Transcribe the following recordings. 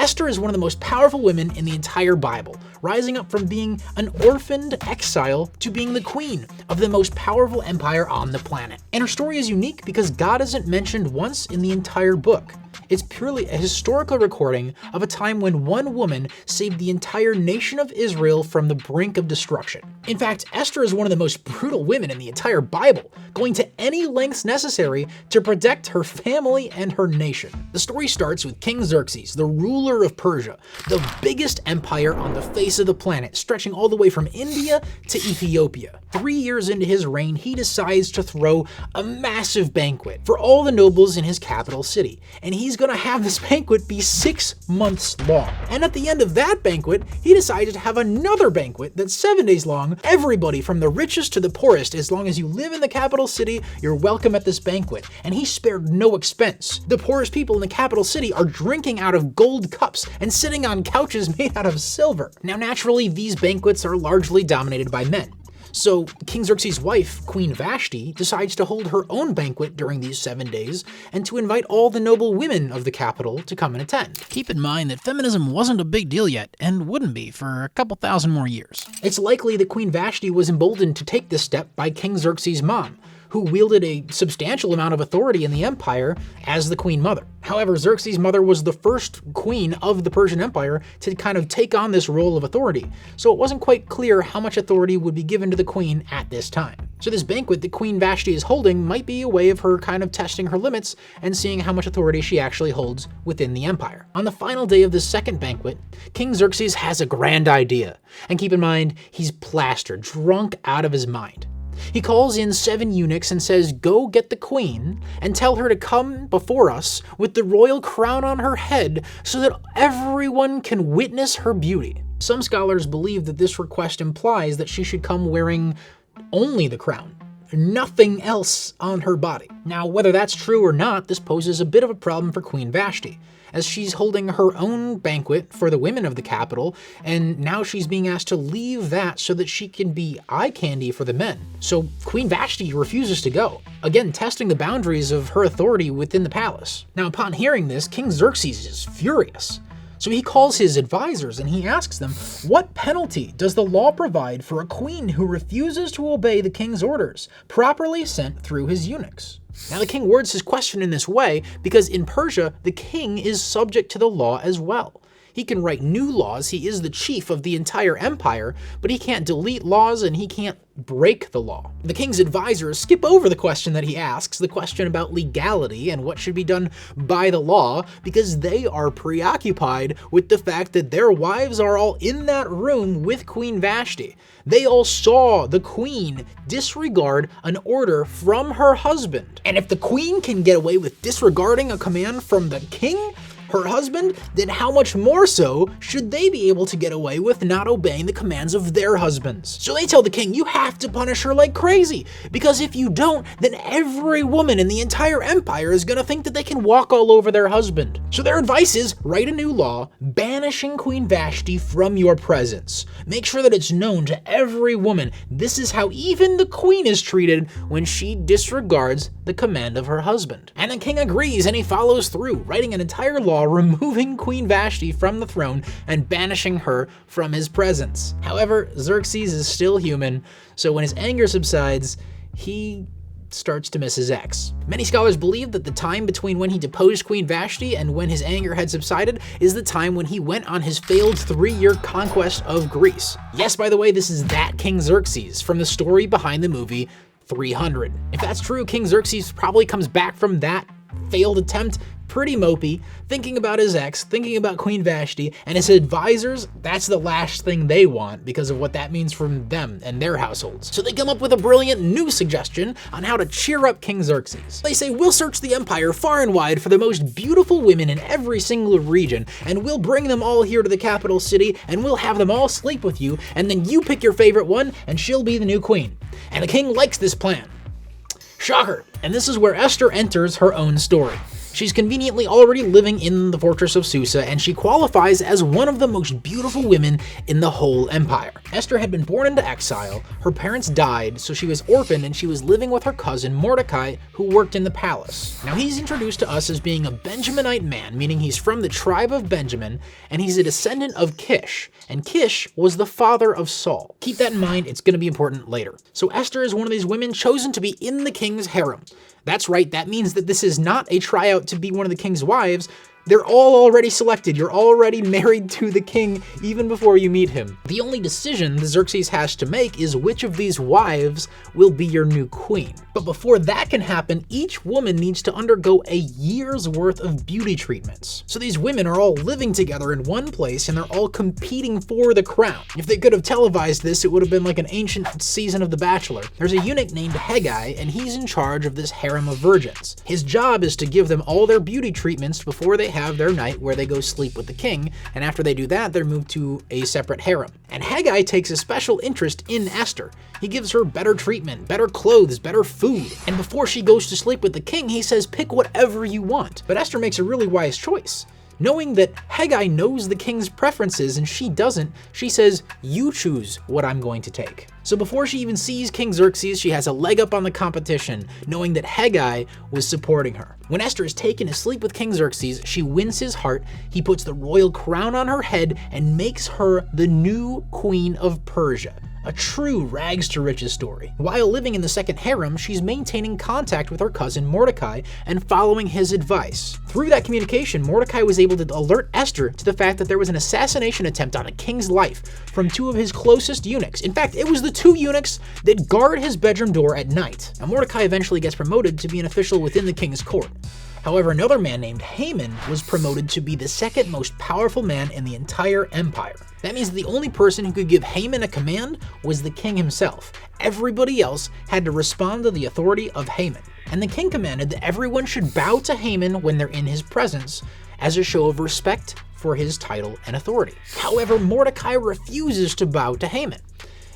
Esther is one of the most powerful women in the entire Bible, rising up from being an orphaned exile to being the queen of the most powerful empire on the planet. And her story is unique because God isn't mentioned once in the entire book. It's purely a historical recording of a time when one woman saved the entire nation of Israel from the brink of destruction. In fact, Esther is one of the most brutal women in the entire Bible, going to any lengths necessary to protect her family and her nation. The story starts with King Xerxes, the ruler of Persia, the biggest empire on the face of the planet, stretching all the way from India to Ethiopia. 3 years into his reign, he decides to throw a massive banquet for all the nobles in his capital city, and he's gonna have this banquet be 6 months long. And at the end of that banquet, he decided to have another banquet that's 7 days long. Everybody from the richest to the poorest, as long as you live in the capital city, you're welcome at this banquet. And he spared no expense. The poorest people in the capital city are drinking out of gold cups and sitting on couches made out of silver. Now, naturally, these banquets are largely dominated by men. So King Xerxes' wife, Queen Vashti, decides to hold her own banquet during these 7 days and to invite all the noble women of the capital to come and attend. Keep in mind that feminism wasn't a big deal yet, and wouldn't be for a couple thousand more years. It's likely that Queen Vashti was emboldened to take this step by King Xerxes' mom, who wielded a substantial amount of authority in the empire as the queen mother. However, Xerxes' mother was the first queen of the Persian Empire to kind of take on this role of authority, so it wasn't quite clear how much authority would be given to the queen at this time. So this banquet that Queen Vashti is holding might be a way of her kind of testing her limits and seeing how much authority she actually holds within the empire. On the final day of the second banquet, King Xerxes has a grand idea. And keep in mind, he's plastered, drunk out of his mind. He calls in 7 eunuchs and says, "Go get the queen and tell her to come before us with the royal crown on her head so that everyone can witness her beauty." Some scholars believe that this request implies that she should come wearing only the crown, nothing else on her body. Now, whether that's true or not, this poses a bit of a problem for Queen Vashti, as she's holding her own banquet for the women of the capital, and now she's being asked to leave that so that she can be eye candy for the men. So Queen Vashti refuses to go, again testing the boundaries of her authority within the palace. Now, upon hearing this, King Xerxes is furious. So he calls his advisors and he asks them, what penalty does the law provide for a queen who refuses to obey the king's orders, properly sent through his eunuchs? Now, the king words his question in this way because in Persia, the king is subject to the law as well. He can write new laws, he is the chief of the entire empire, but he can't delete laws and he can't break the law. The king's advisors skip over the question that he asks, the question about legality and what should be done by the law, because they are preoccupied with the fact that their wives are all in that room with Queen Vashti. They all saw the queen disregard an order from her husband. And if the queen can get away with disregarding a command from the king, her husband, then how much more so should they be able to get away with not obeying the commands of their husbands? So they tell the king, you have to punish her like crazy, because if you don't, then every woman in the entire empire is gonna think that they can walk all over their husband. So their advice is, write a new law banishing Queen Vashti from your presence. Make sure that it's known to every woman. This is how even the queen is treated when she disregards the command of her husband. And the king agrees and he follows through, writing an entire law removing Queen Vashti from the throne and banishing her from his presence. However, Xerxes is still human, so when his anger subsides, he starts to miss his ex. Many scholars believe that the time between when he deposed Queen Vashti and when his anger had subsided is the time when he went on his failed 3-year conquest of Greece. Yes, by the way, this is that King Xerxes from the story behind the movie 300. If that's true, King Xerxes probably comes back from that failed attempt pretty mopey, thinking about his ex, thinking about Queen Vashti, and his advisors, that's the last thing they want because of what that means from them and their households. So they come up with a brilliant new suggestion on how to cheer up King Xerxes. They say, we'll search the empire far and wide for the most beautiful women in every single region, and we'll bring them all here to the capital city, and we'll have them all sleep with you, and then you pick your favorite one, and she'll be the new queen. And the king likes this plan. Shocker. And this is where Esther enters her own story. She's conveniently already living in the fortress of Susa, and she qualifies as one of the most beautiful women in the whole empire. Esther had been born into exile, her parents died, so she was orphaned and she was living with her cousin Mordecai, who worked in the palace. Now he's introduced to us as being a Benjaminite man, meaning he's from the tribe of Benjamin, and he's a descendant of Kish, and Kish was the father of Saul. Keep that in mind, it's going to be important later. So Esther is one of these women chosen to be in the king's harem. That's right, that means that this is not a tryout to be one of the king's wives. They're all already selected. You're already married to the king even before you meet him. The only decision the Xerxes has to make is which of these wives will be your new queen. But before that can happen, each woman needs to undergo a year's worth of beauty treatments. So these women are all living together in one place and they're all competing for the crown. If they could have televised this, it would have been like an ancient season of The Bachelor. There's a eunuch named Haggai, and he's in charge of this harem of virgins. His job is to give them all their beauty treatments before they have their night where they go sleep with the king, and after they do that, they're moved to a separate harem. And Haggai takes a special interest in Esther. He gives her better treatment, better clothes, better food, and before she goes to sleep with the king, he says, pick whatever you want. But Esther makes a really wise choice. Knowing that Haggai knows the king's preferences and she doesn't, she says, you choose what I'm going to take. So before she even sees King Xerxes, she has a leg up on the competition, knowing that Haggai was supporting her. When Esther is taken to sleep with King Xerxes, she wins his heart, he puts the royal crown on her head, and makes her the new queen of Persia. A true rags to riches story. While living in the second harem, she's maintaining contact with her cousin Mordecai and following his advice. Through that communication, Mordecai was able to alert Esther to the fact that there was an assassination attempt on a king's life from two of his closest eunuchs. In fact, it was the two eunuchs that guard his bedroom door at night. Now, Mordecai eventually gets promoted to be an official within the king's court. However, another man named Haman was promoted to be the second most powerful man in the entire empire. That means the only person who could give Haman a command was the king himself. Everybody else had to respond to the authority of Haman. And the king commanded that everyone should bow to Haman when they're in his presence as a show of respect for his title and authority. However, Mordecai refuses to bow to Haman.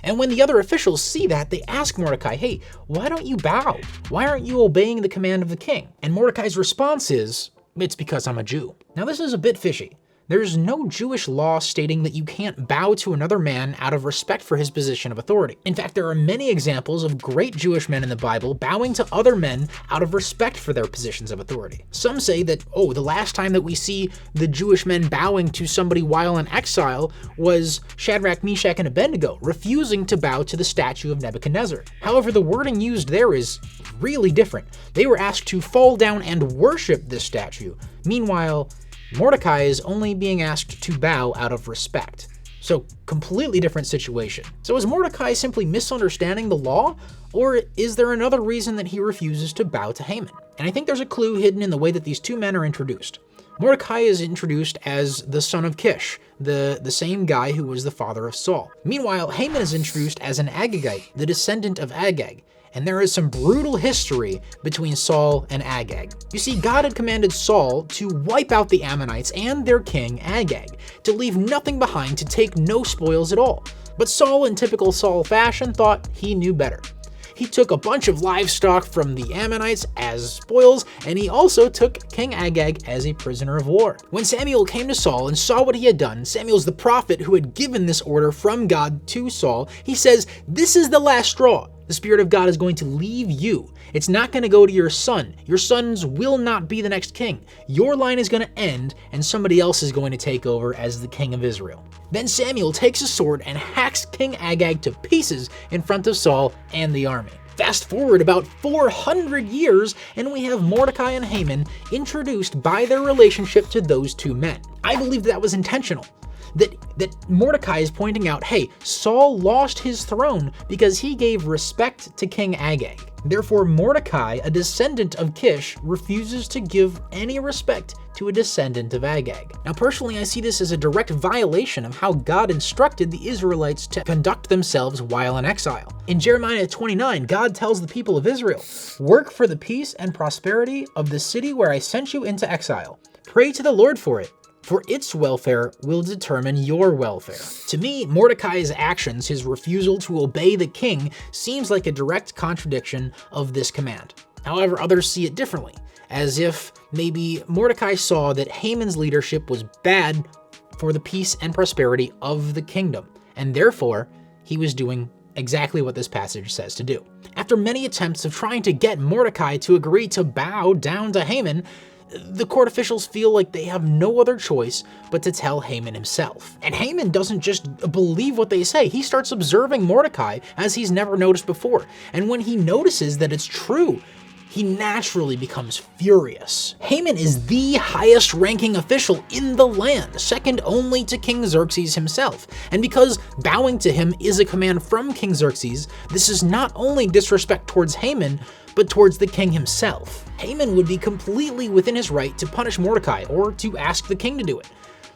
And when the other officials see that, they ask Mordecai, hey, why don't you bow? Why aren't you obeying the command of the king? And Mordecai's response is, it's because I'm a Jew. Now this is a bit fishy. There's no Jewish law stating that you can't bow to another man out of respect for his position of authority. In fact, there are many examples of great Jewish men in the Bible bowing to other men out of respect for their positions of authority. Some say that, oh, the last time that we see the Jewish men bowing to somebody while in exile was Shadrach, Meshach, and Abednego, refusing to bow to the statue of Nebuchadnezzar. However, the wording used there is really different. They were asked to fall down and worship this statue. Meanwhile, Mordecai is only being asked to bow out of respect. So, completely different situation. So is Mordecai simply misunderstanding the law, or is there another reason that he refuses to bow to Haman? And I think there's a clue hidden in the way that these two men are introduced. Mordecai is introduced as the son of Kish, the same guy who was the father of Saul. Meanwhile, Haman is introduced as an Agagite, the descendant of Agag. And there is some brutal history between Saul and Agag. You see, God had commanded Saul to wipe out the Ammonites and their king Agag, to leave nothing behind, to take no spoils at all. But Saul, in typical Saul fashion, thought he knew better. He took a bunch of livestock from the Ammonites as spoils, and he also took King Agag as a prisoner of war. When Samuel came to Saul and saw what he had done, Samuel's the prophet who had given this order from God to Saul, he says, "This is the last straw. The Spirit of God is going to leave you. It's not going to go to your son. Your sons will not be the next king. Your line is going to end, and somebody else is going to take over as the king of Israel." Then Samuel takes a sword and hacks King Agag to pieces in front of Saul and the army. Fast forward about 400 years, and we have Mordecai and Haman introduced by their relationship to those two men. I believe that was intentional. That Mordecai is pointing out, hey, Saul lost his throne because he gave respect to King Agag. Therefore, Mordecai, a descendant of Kish, refuses to give any respect to a descendant of Agag. Now, personally, I see this as a direct violation of how God instructed the Israelites to conduct themselves while in exile. In Jeremiah 29, God tells the people of Israel, "Work for the peace and prosperity of the city where I sent you into exile. Pray to the Lord for it, for its welfare will determine your welfare." To me, Mordecai's actions, his refusal to obey the king, seems like a direct contradiction of this command. However, others see it differently. as if maybe Mordecai saw that Haman's leadership was bad for the peace and prosperity of the kingdom, and therefore he was doing exactly what this passage says to do. After many attempts of trying to get Mordecai to agree to bow down to Haman, the court officials feel like they have no other choice but to tell Haman himself. And Haman doesn't just believe what they say, he starts observing Mordecai as he's never noticed before. And when he notices that it's true, he naturally becomes furious. Haman is the highest ranking official in the land, second only to King Xerxes himself. And because bowing to him is a command from King Xerxes, this is not only disrespect towards Haman, but towards the king himself. Haman would be completely within his right to punish Mordecai or to ask the king to do it.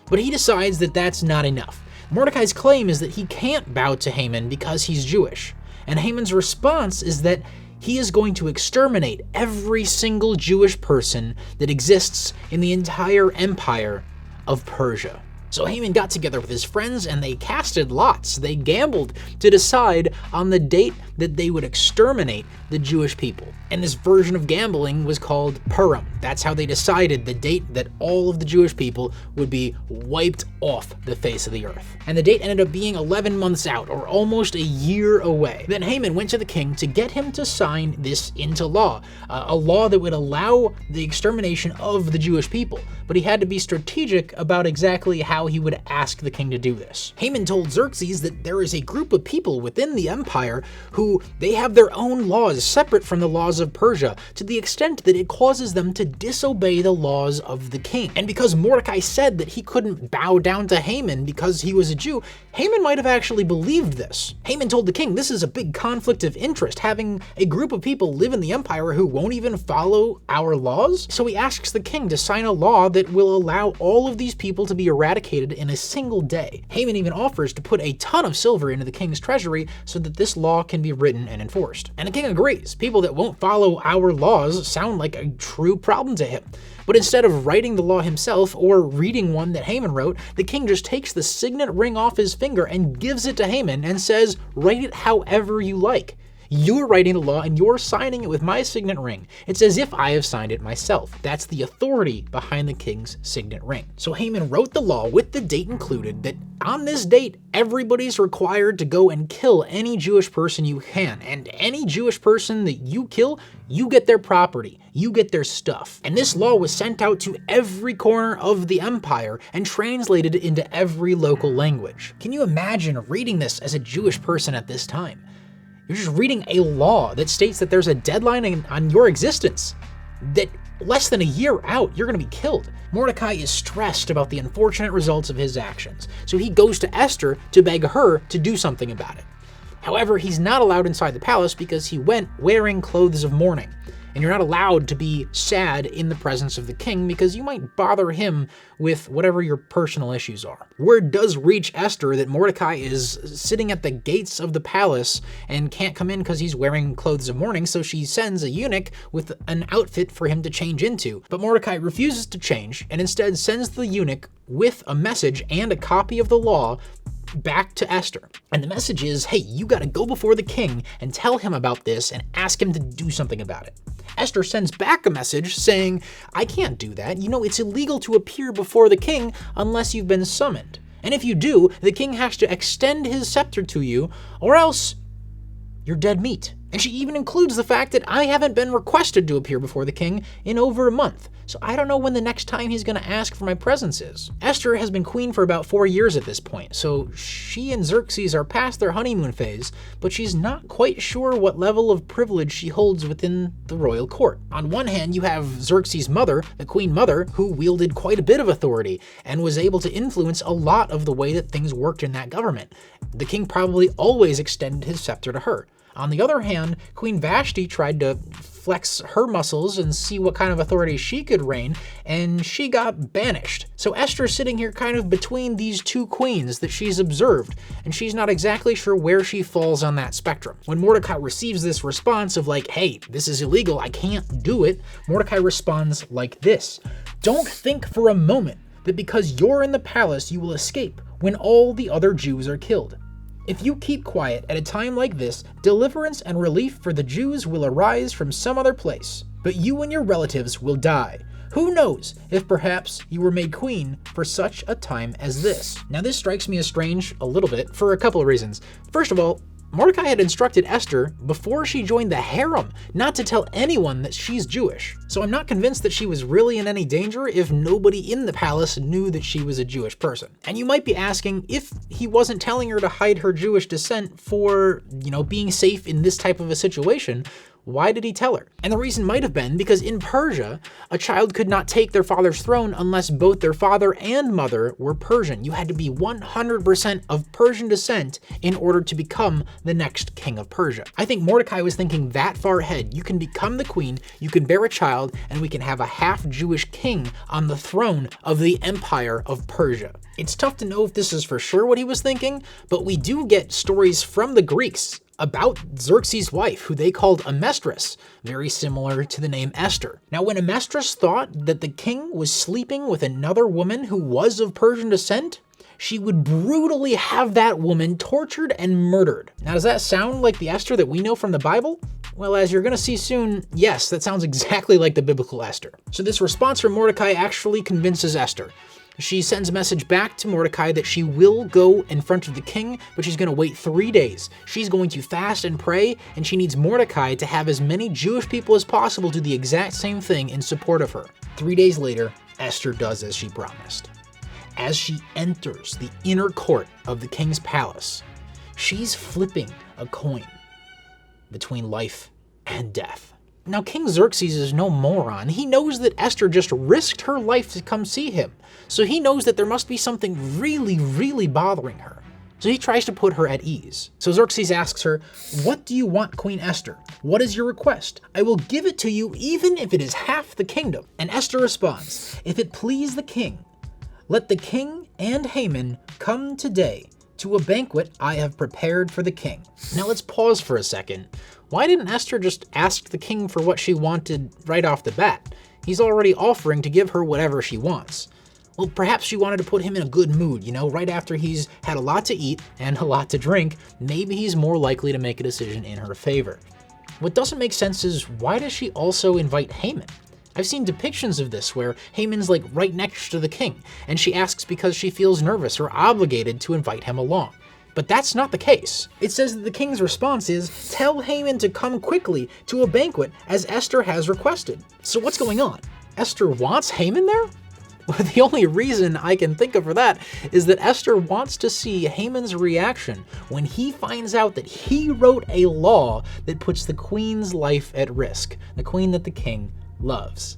But he decides that that's not enough. Mordecai's claim is that he can't bow to Haman because he's Jewish. And Haman's response is that he is going to exterminate every single Jewish person that exists in the entire empire of Persia. So Haman got together with his friends and they casted lots. They gambled to decide on the date that they would exterminate the Jewish people. And this version of gambling was called Purim. That's how they decided the date that all of the Jewish people would be wiped off the face of the earth. And the date ended up being 11 months out, or almost a year away. Then Haman went to the king to get him to sign this into law, a law that would allow the extermination of the Jewish people. But he had to be strategic about exactly how he would ask the king to do this. Haman told Xerxes that there is a group of people within the empire who they have their own laws separate from the laws of Persia, to the extent that it causes them to disobey the laws of the king. And because Mordecai said that he couldn't bow down to Haman because he was a Jew, Haman might have actually believed this. Haman told the king this is a big conflict of interest, having a group of people live in the empire who won't even follow our laws. So he asks the king to sign a law that will allow all of these people to be eradicated in a single day. Haman even offers to put a ton of silver into the king's treasury so that this law can be written and enforced. And the king agrees. People that won't follow our laws sound like a true problem to him. But instead of writing the law himself or reading one that Haman wrote, the king just takes the signet ring off his finger and gives it to Haman and says, "Write it however you like. You're writing the law and you're signing it with my signet ring. It's as if I have signed it myself." That's the authority behind the king's signet ring. So Haman wrote the law with the date included that on this date, everybody's required to go and kill any Jewish person you can. And any Jewish person that you kill, you get their property, you get their stuff. And this law was sent out to every corner of the empire and translated into every local language. Can you imagine reading this as a Jewish person at this time? You're just reading a law that states that there's a deadline on your existence, that less than a year out, you're going to be killed. Mordecai is stressed about the unfortunate results of his actions, so he goes to Esther to beg her to do something about it. However, he's not allowed inside the palace because he went wearing clothes of mourning. And you're not allowed to be sad in the presence of the king because you might bother him with whatever your personal issues are. Word does reach Esther that Mordecai is sitting at the gates of the palace and can't come in because he's wearing clothes of mourning, so she sends a eunuch with an outfit for him to change into. But Mordecai refuses to change and instead sends the eunuch with a message and a copy of the law back to Esther. And the message is, hey, you gotta go before the king and tell him about this and ask him to do something about it. Esther sends back a message saying, I can't do that. You know, it's illegal to appear before the king unless you've been summoned. And if you do, the king has to extend his scepter to you, or else you're dead meat. And she even includes the fact that I haven't been requested to appear before the king in over a month, so I don't know when the next time he's going to ask for my presence is. Esther has been queen for about 4 years at this point, so she and Xerxes are past their honeymoon phase, but she's not quite sure what level of privilege she holds within the royal court. On one hand, you have Xerxes' mother, the queen mother, who wielded quite a bit of authority and was able to influence a lot of the way that things worked in that government. The king probably always extended his scepter to her. On the other hand, Queen Vashti tried to flex her muscles and see what kind of authority she could reign, and she got banished. So Esther's sitting here kind of between these two queens that she's observed, and she's not exactly sure where she falls on that spectrum. When Mordecai receives this response of like, hey, this is illegal, I can't do it, Mordecai responds like this: don't think for a moment that because you're in the palace you will escape when all the other Jews are killed. If you keep quiet at a time like this, deliverance and relief for the Jews will arise from some other place. but you and your relatives will die. Who knows if perhaps you were made queen for such a time as this?" Now this strikes me as strange a little bit for a couple of reasons. First of all, Mordecai had instructed Esther before she joined the harem not to tell anyone that she's Jewish. So I'm not convinced that she was really in any danger if nobody in the palace knew that she was a Jewish person. And you might be asking if he wasn't telling her to hide her Jewish descent for, being safe in this type of a situation, why did he tell her? And the reason might have been because in Persia, a child could not take their father's throne unless both their father and mother were Persian. You had to be 100% of Persian descent in order to become the next king of Persia. I think Mordecai was thinking that far ahead. You can become the queen, you can bear a child, and we can have a half-Jewish king on the throne of the empire of Persia. It's tough to know if this is for sure what he was thinking, but we do get stories from the Greeks about Xerxes' wife, who they called Amestris, very similar to the name Esther. Now, when Amestris thought that the king was sleeping with another woman who was of Persian descent, she would brutally have that woman tortured and murdered. Now, does that sound like the Esther that we know from the Bible? Well, as you're gonna see soon, yes, that sounds exactly like the biblical Esther. So this response from Mordecai actually convinces Esther. She sends a message back to Mordecai that she will go in front of the king, but she's going to wait 3 days. She's going to fast and pray, and she needs Mordecai to have as many Jewish people as possible do the exact same thing in support of her. 3 days later, Esther does as she promised. As she enters the inner court of the king's palace, she's flipping a coin between life and death. Now, King Xerxes is no moron. He knows that Esther just risked her life to come see him, so he knows that there must be something really, really bothering her. So he tries to put her at ease. So Xerxes asks her, "What do you want, Queen Esther? What is your request? I will give it to you even if it is half the kingdom." And Esther responds, "If it please the king, let the king and Haman come today to a banquet I have prepared for the king." Now let's pause for a second. Why didn't Esther just ask the king for what she wanted right off the bat? He's already offering to give her whatever she wants. Well, perhaps she wanted to put him in a good mood, right after he's had a lot to eat and a lot to drink, maybe he's more likely to make a decision in her favor. What doesn't make sense is, why does she also invite Haman? I've seen depictions of this where Haman's right next to the king, and she asks because she feels nervous or obligated to invite him along. But that's not the case. It says that the king's response is, "Tell Haman to come quickly to a banquet as Esther has requested." So what's going on? Esther wants Haman there? Well, the only reason I can think of for that is that Esther wants to see Haman's reaction when he finds out that he wrote a law that puts the queen's life at risk, the queen that the king loves.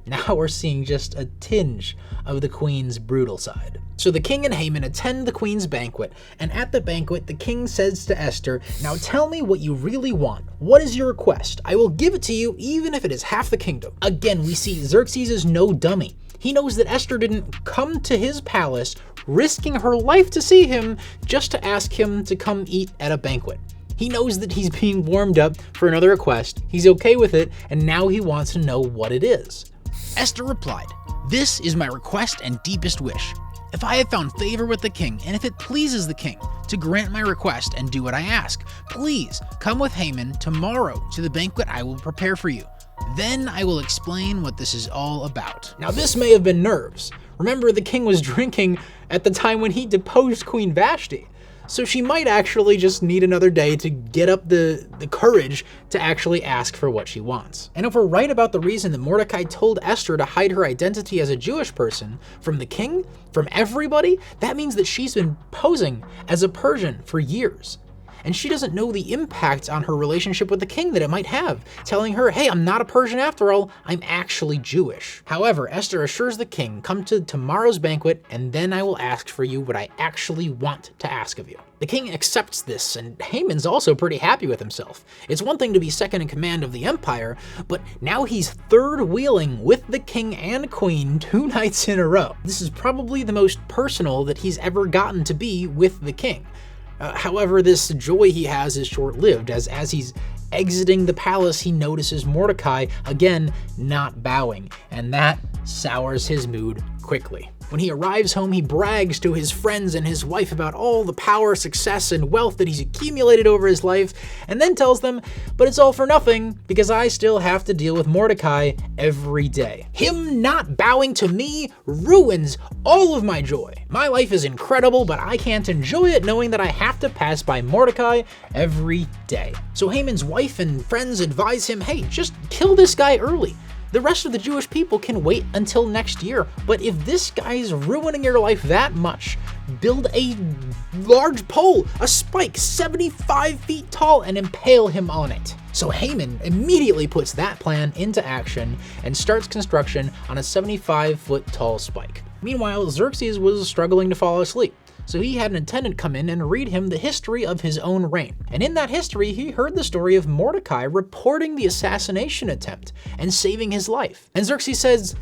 Now we're seeing just a tinge of the queen's brutal side. So the king and Haman attend the queen's banquet, and at the banquet, the king says to Esther, "Now tell me what you really want. What is your request? I will give it to you even if it is half the kingdom." Again, we see Xerxes is no dummy. He knows that Esther didn't come to his palace risking her life to see him just to ask him to come eat at a banquet. He knows that he's being warmed up for another request, he's okay with it, and now he wants to know what it is. Esther replied, "This is my request and deepest wish. If I have found favor with the king, and if it pleases the king to grant my request and do what I ask, please come with Haman tomorrow to the banquet I will prepare for you. Then I will explain what this is all about." Now this may have been nerves. Remember, the king was drinking at the time when he deposed Queen Vashti. So she might actually just need another day to get up the courage to actually ask for what she wants. And if we're right about the reason that Mordecai told Esther to hide her identity as a Jewish person from the king, from everybody, that means that she's been posing as a Persian for years. And she doesn't know the impact on her relationship with the king that it might have, telling her, "Hey, I'm not a Persian after all, I'm actually Jewish." However, Esther assures the king, "Come to tomorrow's banquet, and then I will ask for you what I actually want to ask of you." The king accepts this, and Haman's also pretty happy with himself. It's one thing to be second in command of the empire, but now he's third-wheeling with the king and queen 2 nights in a row. This is probably the most personal that he's ever gotten to be with the king. However, this joy he has is short-lived, as he's exiting the palace, he notices Mordecai, again, not bowing, and that sours his mood quickly. When he arrives home, he brags to his friends and his wife about all the power, success, and wealth that he's accumulated over his life, and then tells them, but it's all for nothing because I still have to deal with Mordecai every day. Him not bowing to me ruins all of my joy. My life is incredible, but I can't enjoy it knowing that I have to pass by Mordecai every day. So Haman's wife and friends advise him, hey, just kill this guy early. The rest of the Jewish people can wait until next year, but if this guy's ruining your life that much, build a large pole, a spike 75 feet tall, and impale him on it. So Haman immediately puts that plan into action and starts construction on a 75-foot tall spike. Meanwhile, Xerxes was struggling to fall asleep, so he had an attendant come in and read him the history of his own reign. And in that history, he heard the story of Mordecai reporting the assassination attempt and saving his life. And Xerxes says,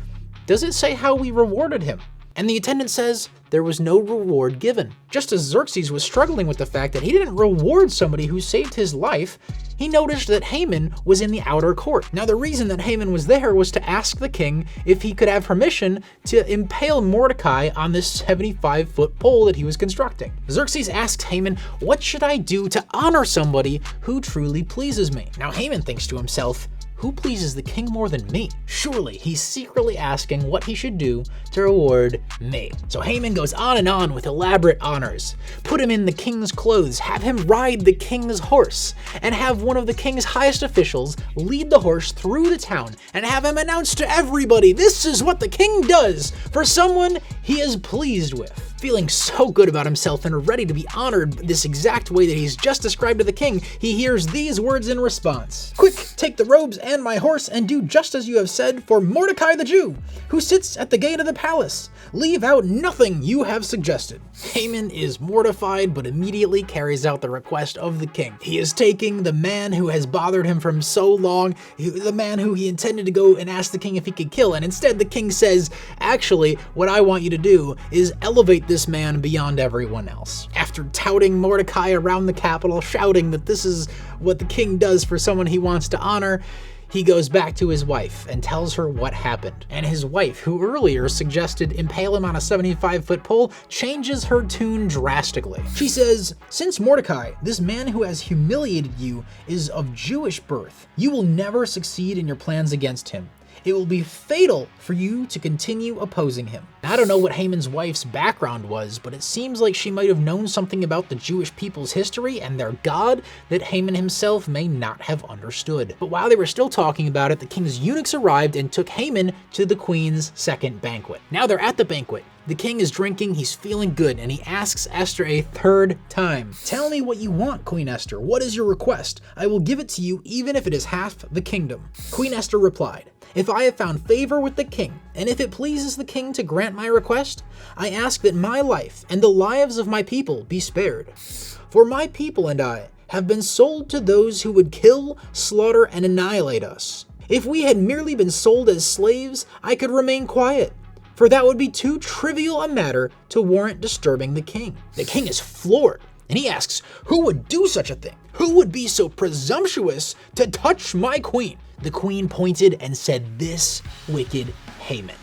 does it say how we rewarded him? And the attendant says, there was no reward given. Just as Xerxes was struggling with the fact that he didn't reward somebody who saved his life, he noticed that Haman was in the outer court. Now, the reason that Haman was there was to ask the king if he could have permission to impale Mordecai on this 75-foot pole that he was constructing. Xerxes asked Haman, what should I do to honor somebody who truly pleases me? Now, Haman thinks to himself, who pleases the king more than me? Surely he's secretly asking what he should do to reward me. So Haman goes on with elaborate honors. Put him in the king's clothes, have him ride the king's horse, and have one of the king's highest officials lead the horse through the town and have him announce to everybody, this is what the king does for someone he is pleased with. Feeling so good about himself and ready to be honored this exact way that he's just described to the king, he hears these words in response. Quick, take the robes and my horse and do just as you have said for Mordecai the Jew, who sits at the gate of the palace. Leave out nothing you have suggested. Haman is mortified, but immediately carries out the request of the king. He is taking the man who has bothered him from so long, the man who he intended to go and ask the king if he could kill, and instead the king says, actually, what I want you to do is elevate this man beyond everyone else. After touting Mordecai around the capital, shouting that this is what the king does for someone he wants to honor, he goes back to his wife and tells her what happened. And his wife, who earlier suggested impale him on a 75-foot pole, changes her tune drastically. She says, since Mordecai, this man who has humiliated you, is of Jewish birth, you will never succeed in your plans against him. It will be fatal for you to continue opposing him. I don't know what Haman's wife's background was, but it seems like she might have known something about the Jewish people's history and their God that Haman himself may not have understood. But while they were still talking about it, the king's eunuchs arrived and took Haman to the queen's second banquet. Now they're at the banquet. The king is drinking, he's feeling good, and he asks Esther a third time. Tell me what you want, Queen Esther. What is your request? I will give it to you even if it is half the kingdom. Queen Esther replied, if I have found favor with the king, and if it pleases the king to grant my request, I ask that my life and the lives of my people be spared. For my people and I have been sold to those who would kill, slaughter, and annihilate us. If we had merely been sold as slaves, I could remain quiet, for that would be too trivial a matter to warrant disturbing the king. The king is floored, and he asks, who would do such a thing? Who would be so presumptuous to touch my queen? The queen pointed and said, this wicked Haman.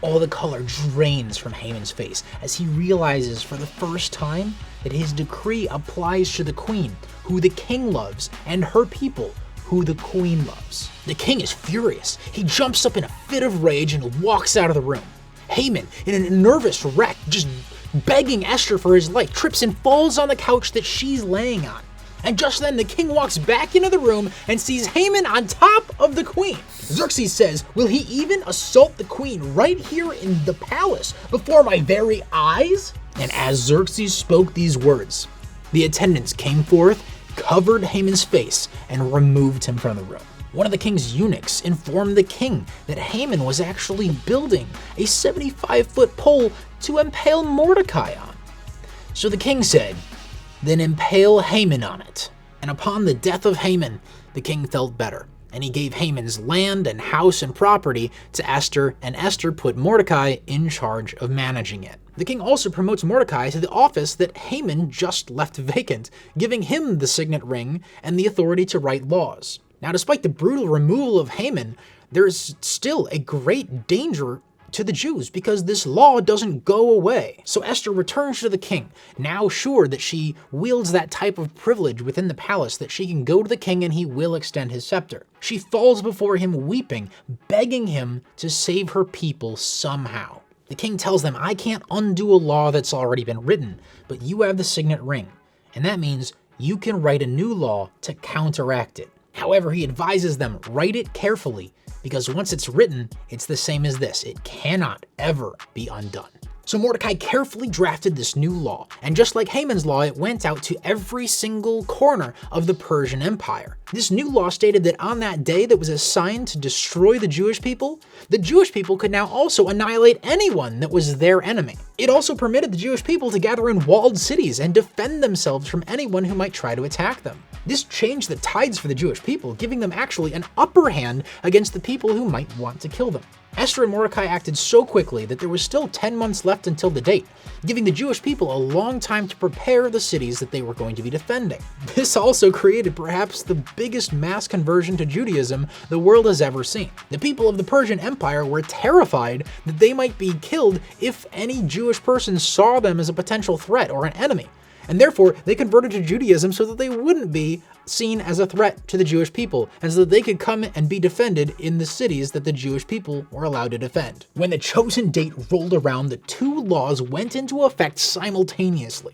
All the color drains from Haman's face as he realizes for the first time that his decree applies to the queen, who the king loves, and her people, who the queen loves. The king is furious. He jumps up in a fit of rage and walks out of the room. Haman, in a nervous wreck, just begging Esther for his life, trips and falls on the couch that she's laying on. And just then the king walks back into the room and sees Haman on top of the queen. Xerxes says, will he even assault the queen right here in the palace before my very eyes? And as Xerxes spoke these words, the attendants came forth, covered Haman's face, and removed him from the room. One of the king's eunuchs informed the king that Haman was actually building a 75-foot pole to impale Mordecai on. So the king said, then impale Haman on it. And upon the death of Haman, the king felt better, and he gave Haman's land and house and property to Esther, and Esther put Mordecai in charge of managing it. The king also promotes Mordecai to the office that Haman just left vacant, giving him the signet ring and the authority to write laws. Now, despite the brutal removal of Haman, there is still a great danger to the Jews because this law doesn't go away. So Esther returns to the king, now sure that she wields that type of privilege within the palace that she can go to the king and he will extend his scepter. She falls before him weeping, begging him to save her people somehow. The king tells them, I can't undo a law that's already been written, but you have the signet ring, and that means you can write a new law to counteract it. However, he advises them, write it carefully, because once it's written, it's the same as this. It cannot ever be undone. So Mordecai carefully drafted this new law, and just like Haman's law, it went out to every single corner of the Persian Empire. This new law stated that on that day that was assigned to destroy the Jewish people could now also annihilate anyone that was their enemy. It also permitted the Jewish people to gather in walled cities and defend themselves from anyone who might try to attack them. This changed the tides for the Jewish people, giving them actually an upper hand against the people who might want to kill them. Esther and Mordecai acted so quickly that there was still 10 months left until the date, giving the Jewish people a long time to prepare the cities that they were going to be defending. This also created perhaps the biggest mass conversion to Judaism the world has ever seen. The people of the Persian Empire were terrified that they might be killed if any Jewish person saw them as a potential threat or an enemy. And therefore, they converted to Judaism so that they wouldn't be seen as a threat to the Jewish people, and so that they could come and be defended in the cities that the Jewish people were allowed to defend. When the chosen date rolled around, the two laws went into effect simultaneously.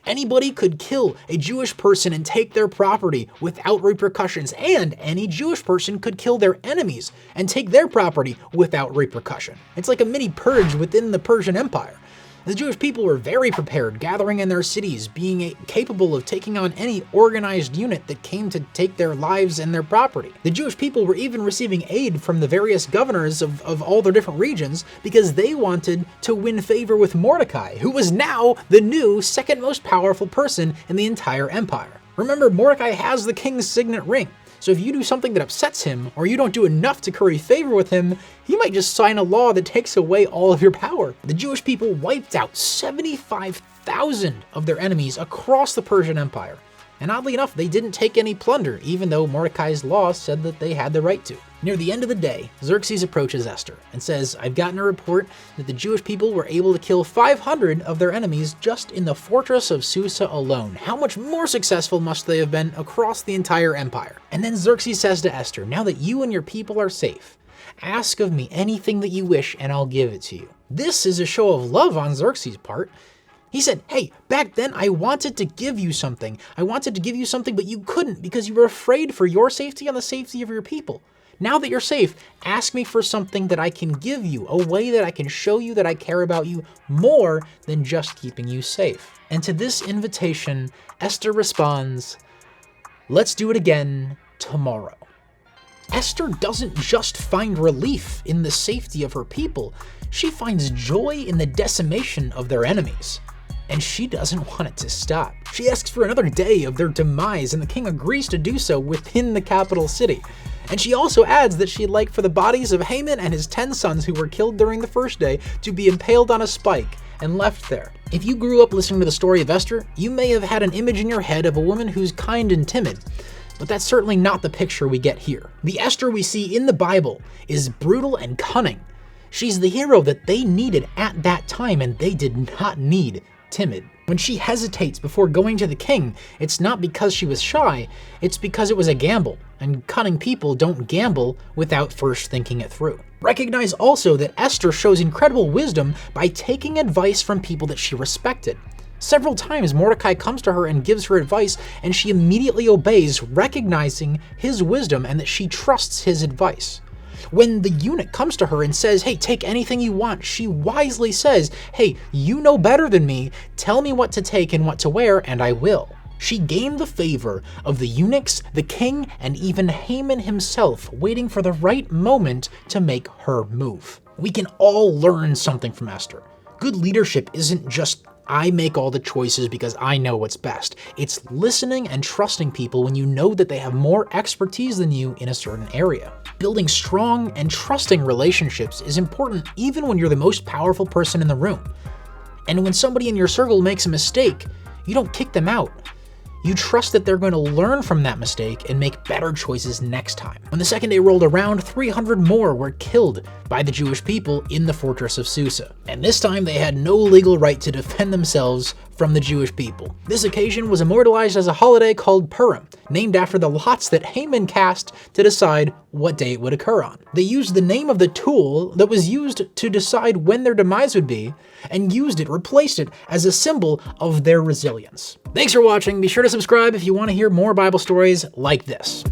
Anybody could kill a Jewish person and take their property without repercussions, and any Jewish person could kill their enemies and take their property without repercussion. It's like a mini purge within the Persian Empire. The Jewish people were very prepared, gathering in their cities, being capable of taking on any organized unit that came to take their lives and their property. The Jewish people were even receiving aid from the various governors of all their different regions because they wanted to win favor with Mordecai, who was now the new second most powerful person in the entire empire. Remember, Mordecai has the king's signet ring. So if you do something that upsets him, or you don't do enough to curry favor with him, he might just sign a law that takes away all of your power. The Jewish people wiped out 75,000 of their enemies across the Persian Empire. And oddly enough, they didn't take any plunder, even though Mordecai's law said that they had the right to. Near the end of the day, Xerxes approaches Esther and says, I've gotten a report that the Jewish people were able to kill 500 of their enemies just in the fortress of Susa alone. How much more successful must they have been across the entire empire? And then Xerxes says to Esther, now that you and your people are safe, ask of me anything that you wish and I'll give it to you. This is a show of love on Xerxes' part. He said, hey, back then I wanted to give you something. I wanted to give you something, but you couldn't because you were afraid for your safety and the safety of your people. Now that you're safe, ask me for something that I can give you, a way that I can show you that I care about you more than just keeping you safe. And to this invitation, Esther responds, let's do it again tomorrow. Esther doesn't just find relief in the safety of her people, she finds joy in the decimation of their enemies. And she doesn't want it to stop. She asks for another day of their demise, and the king agrees to do so within the capital city. And she also adds that she'd like for the bodies of Haman and his 10 sons who were killed during the first day to be impaled on a spike and left there. If you grew up listening to the story of Esther, you may have had an image in your head of a woman who's kind and timid, but that's certainly not the picture we get here. The Esther we see in the Bible is brutal and cunning. She's the hero that they needed at that time, and they did not need timid. When she hesitates before going to the king, it's not because she was shy, it's because it was a gamble, and cunning people don't gamble without first thinking it through. Recognize also that Esther shows incredible wisdom by taking advice from people that she respected. Several times Mordecai comes to her and gives her advice, and she immediately obeys, recognizing his wisdom and that she trusts his advice. When the eunuch comes to her and says, hey, take anything you want, she wisely says, hey, you know better than me, tell me what to take and what to wear, and I will. She gained the favor of the eunuchs, the king, and even Haman himself, waiting for the right moment to make her move. We can all learn something from Esther. Good leadership isn't just I make all the choices because I know what's best. It's listening and trusting people when you know that they have more expertise than you in a certain area. Building strong and trusting relationships is important even when you're the most powerful person in the room. And when somebody in your circle makes a mistake, you don't kick them out. you trust that they're going to learn from that mistake and make better choices next time. When the second day rolled around, 300 more were killed by the Jewish people in the fortress of Susa. And this time they had no legal right to defend themselves from the Jewish people. This occasion was immortalized as a holiday called Purim, named after the lots that Haman cast to decide what day it would occur on. They used the name of the tool that was used to decide when their demise would be, and replaced it as a symbol of their resilience. Thanks for watching. Be sure to subscribe if you want to hear more Bible stories like this.